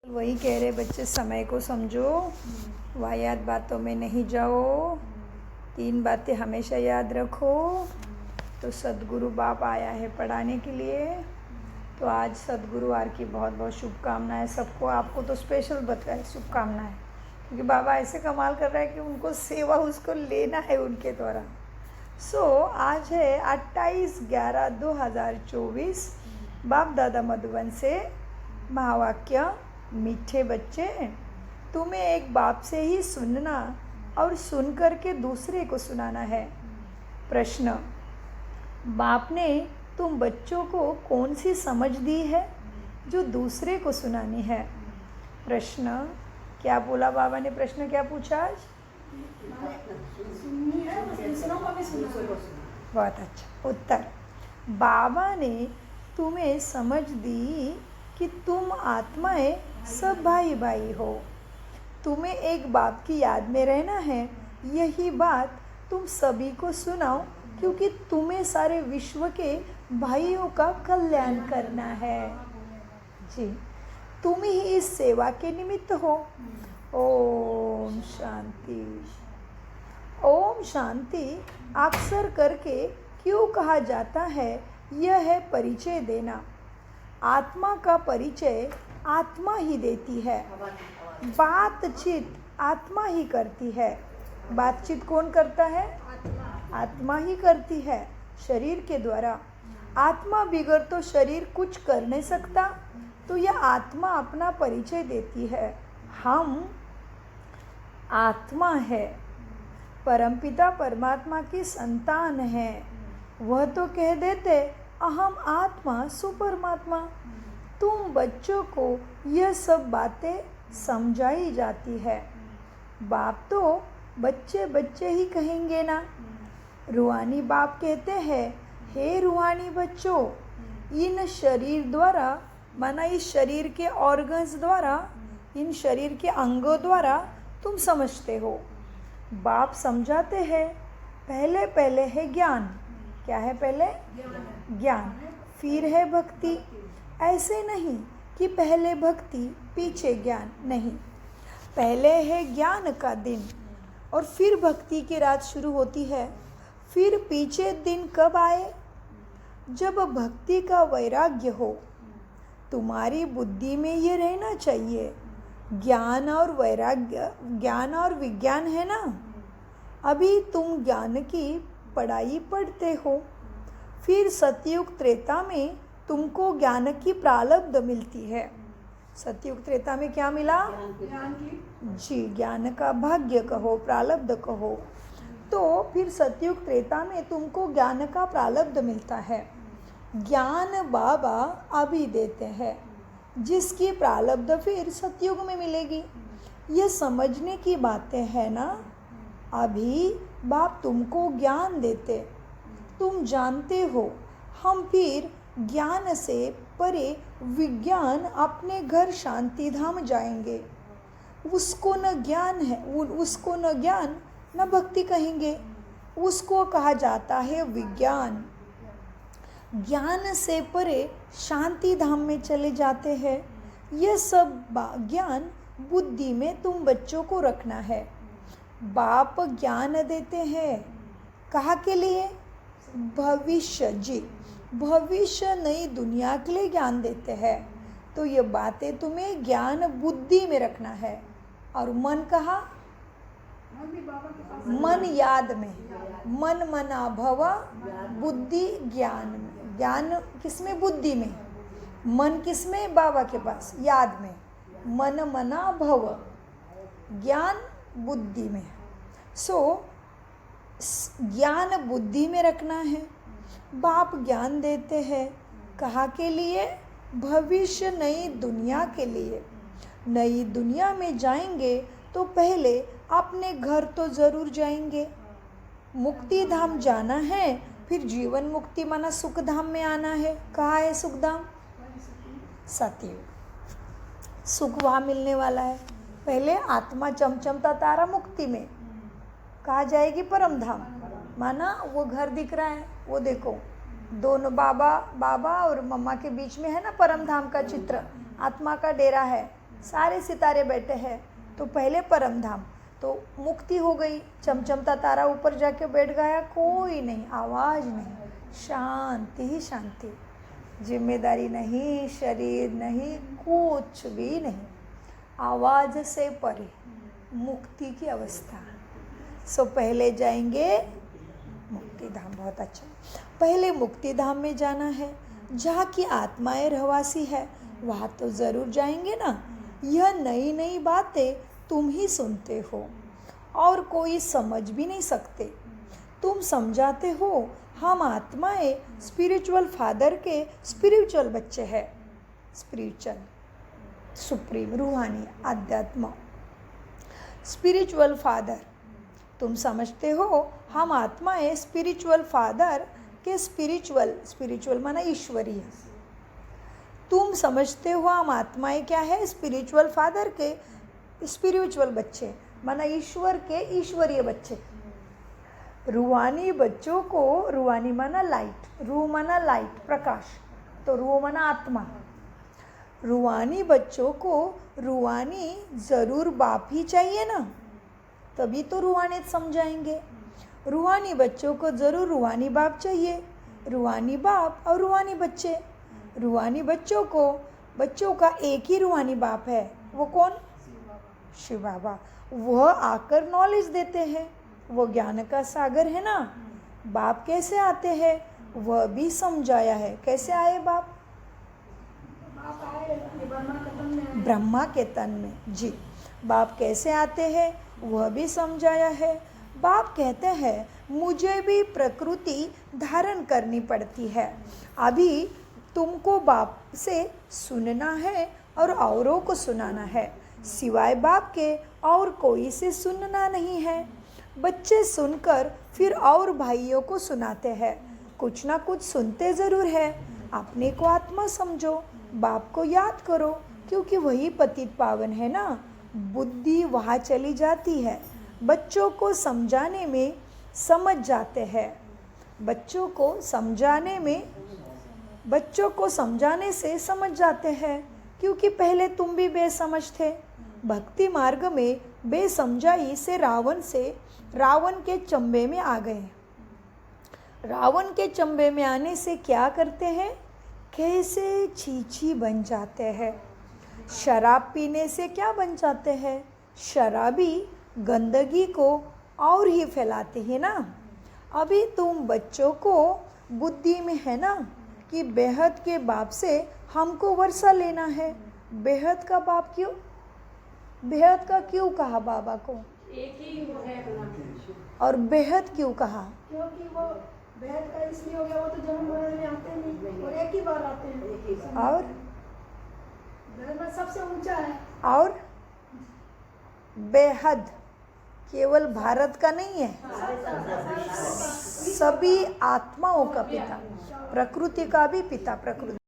वही कह रहे बच्चे, समय को समझो, वाहियात बातों में नहीं जाओ, 3 बातें हमेशा याद रखो। तो सदगुरु बाप आया है पढ़ाने के लिए। तो आज सदगुरुवार की बहुत बहुत शुभकामनाएं सबको। आपको तो स्पेशल बताए शुभकामनाएं, क्योंकि बाबा ऐसे कमाल कर रहा है कि उनको सेवा उसको लेना है उनके द्वारा। आज है 28/11/2024। बाप दादा मधुबन से महावाक्य। मीठे बच्चे, तुम्हें एक बाप से ही सुनना और सुन कर के दूसरे को सुनाना है। प्रश्न, बाप ने तुम बच्चों को कौन सी समझ दी है जो दूसरे को सुनानी है? प्रश्न, क्या बोला बाबा ने? प्रश्न क्या पूछा आज? बहुत अच्छा उत्तर। बाबा ने तुम्हें समझ दी कि तुम आत्माएं सब भाई भाई हो। तुम्हें एक बाप की याद में रहना है। यही बात तुम सभी को सुनाओ, क्योंकि तुम्हें सारे विश्व के भाइयों का कल्याण करना है। जी, तुम ही इस सेवा के निमित्त हो। ओम शांति। ओम शांति अक्सर करके क्यों कहा जाता है? यह है परिचय देना। आत्मा का परिचय आत्मा ही देती है। बातचीत आत्मा ही करती है। बातचीत कौन करता है? आत्मा ही करती है, शरीर के द्वारा। आत्मा बिगड़ तो शरीर कुछ कर नहीं सकता। तो यह आत्मा अपना परिचय देती है। हम आत्मा है, परमपिता परमात्मा की संतान है। वह तो कह देते अहम आत्मा सुपरमात्मा। तुम बच्चों को यह सब बातें समझाई जाती है। बाप तो बच्चे बच्चे ही कहेंगे ना। रूहानी बाप कहते हैं, हे रूहानी बच्चों, इन शरीर द्वारा, माना इस शरीर के ऑर्गन्स द्वारा, इन शरीर के अंगों द्वारा तुम समझते हो। बाप समझाते हैं, पहले पहले है ज्ञान। क्या है पहले? ज्ञान। फिर है भक्ति। ऐसे नहीं कि पहले भक्ति पीछे ज्ञान, नहीं। पहले है ज्ञान का दिन और फिर भक्ति की रात शुरू होती है। फिर पीछे दिन कब आए? जब भक्ति का वैराग्य हो। तुम्हारी बुद्धि में ये रहना चाहिए, ज्ञान और वैराग्य, ज्ञान और विज्ञान है ना। अभी तुम ज्ञान की पढ़ाई पढ़ते हो। फिर सतयुग त्रेता में तुमको ज्ञान की प्रारब्ध मिलती है। सतयुग त्रेता में क्या मिला? ज्ञान की। जी, ज्ञान का भाग्य कहो, प्रारब्ध कहो। तो फिर सतयुग त्रेता में तुमको ज्ञान का प्रारब्ध मिलता है। ज्ञान बाबा अभी देते हैं, जिसकी प्रारब्ध फिर सतयुग में मिलेगी। ये समझने की बातें हैं ना। अभी बाप तुमको ज्ञान देते, तुम जानते हो। हम फिर ज्ञान से परे विज्ञान अपने घर शांति धाम जाएंगे। उसको न ज्ञान है, उसको न ज्ञान न भक्ति कहेंगे। उसको कहा जाता है विज्ञान। ज्ञान से परे शांति धाम में चले जाते हैं। यह सब ज्ञान बुद्धि में तुम बच्चों को रखना है। बाप ज्ञान देते हैं, कहाँ के लिए? भविष्य। जी, भविष्य नई दुनिया के लिए ज्ञान देते हैं। तो ये बातें तुम्हें ज्ञान बुद्धि में रखना है। और मन कहाँ? मन याद में। मन मना भव, बुद्धि ज्ञान में। ज्ञान किसमें? बुद्धि में। मन किसमें? बाबा के पास, याद में। मन मना भव, ज्ञान बुद्धि में। ज्ञान बुद्धि में रखना है। बाप ज्ञान देते हैं, कहाँ के लिए? भविष्य नई दुनिया के लिए। नई दुनिया में जाएंगे तो पहले अपने घर तो ज़रूर जाएंगे। मुक्ति धाम जाना है, फिर जीवन मुक्ति माना सुख धाम में आना है। कहाँ है सुख धाम? सतयुग। सुख वहाँ मिलने वाला है। पहले आत्मा चमचमता तारा मुक्ति में, कहाँ जाएगी? परम धाम। माना वो घर दिख रहा है, वो देखो, दोनों बाबा और मम्मा के बीच में है ना परम धाम का चित्र। आत्मा का डेरा है। सारे सितारे बैठे हैं, तो पहले परम धाम, तो मुक्ति हो गई। चमचमता तारा ऊपर जाके बैठ गया, कोई नहीं, आवाज़ नहीं, शांति ही शांति, जिम्मेदारी नहीं, शरीर नहीं, कुछ भी नहीं, आवाज़ से परे, मुक्ति की अवस्था। सो पहले जाएंगे मुक्ति धाम। बहुत अच्छा, पहले मुक्ति धाम में जाना है, जहाँ की आत्माएं रहवासी है, वहाँ तो ज़रूर जाएंगे ना। यह नई नई बातें तुम ही सुनते हो और कोई समझ भी नहीं सकते। तुम समझाते हो, हम आत्माएं स्पिरिचुअल फादर के स्पिरिचुअल बच्चे हैं। स्पिरिचुअल, सुप्रीम, रूहानी, आध्यात्म, स्पिरिचुअल फादर। तुम समझते हो, हम आत्माएं स्पिरिचुअल फादर के स्पिरिचुअल माना ईश्वरीय। तुम समझते हो, हम आत्माएं क्या है, स्पिरिचुअल फादर के स्पिरिचुअल बच्चे माना ईश्वर के ईश्वरीय बच्चे। रूहानी बच्चों को, रूहानी माना लाइट, रूह माना लाइट, प्रकाश, तो रूह माना आत्मा। रूहानी बच्चों को रूहानी ज़रूर बाप ही चाहिए ना, तभी तो रूहानियत समझाएंगे। रूहानी बच्चों को ज़रूर रूहानी बाप चाहिए, रूहानी बाप और रूहानी बच्चे। रूहानी बच्चों को, बच्चों का एक ही रूहानी बाप है, वो कौन? शिव बाबा। वह आकर नॉलेज देते हैं, वो ज्ञान का सागर है ना। बाप कैसे आते हैं वह भी समझाया है। कैसे आए बाप? ब्रह्मा के तन में जी। बाप कैसे आते हैं वह भी समझाया है। बाप कहते हैं, मुझे भी प्रकृति धारण करनी पड़ती है। अभी तुमको बाप से सुनना है और औरों को सुनाना है, सिवाय बाप के और कोई से सुनना नहीं है। बच्चे सुनकर फिर और भाइयों को सुनाते हैं, कुछ ना कुछ सुनते ज़रूर है। अपने को आत्मा समझो, बाप को याद करो, क्योंकि वही पतित पावन है ना। बुद्धि वहाँ चली जाती है, बच्चों को समझाने में समझ जाते हैं। बच्चों को समझाने से समझ जाते हैं, क्योंकि पहले तुम भी बेसमझ थे। भक्ति मार्ग में बेसमझाई से रावण के चंबे में आ गए। रावण के चंबे में आने से क्या करते हैं? कैसे छीछी बन जाते हैं। शराब पीने से क्या बन जाते हैं? शराबी गंदगी को और ही फैलाते हैं ना। अभी तुम बच्चों को बुद्धि में है ना कि बेहद के बाप से हमको वर्षा लेना है। बेहद का बाप क्यों? बेहद का क्यों कहा बाबा को? एक ही है अपना। और बेहद क्यों कहा? क्योंकि वो बेहद का इसलिए हो गया, वो तो जन्म मरण में आते नहीं और एक ही बार आते हैं। और धर्म सबसे ऊंचा है। और बेहद केवल भारत का नहीं है, सभी आत्माओं का पिता, प्रकृति का भी पिता। प्रकृति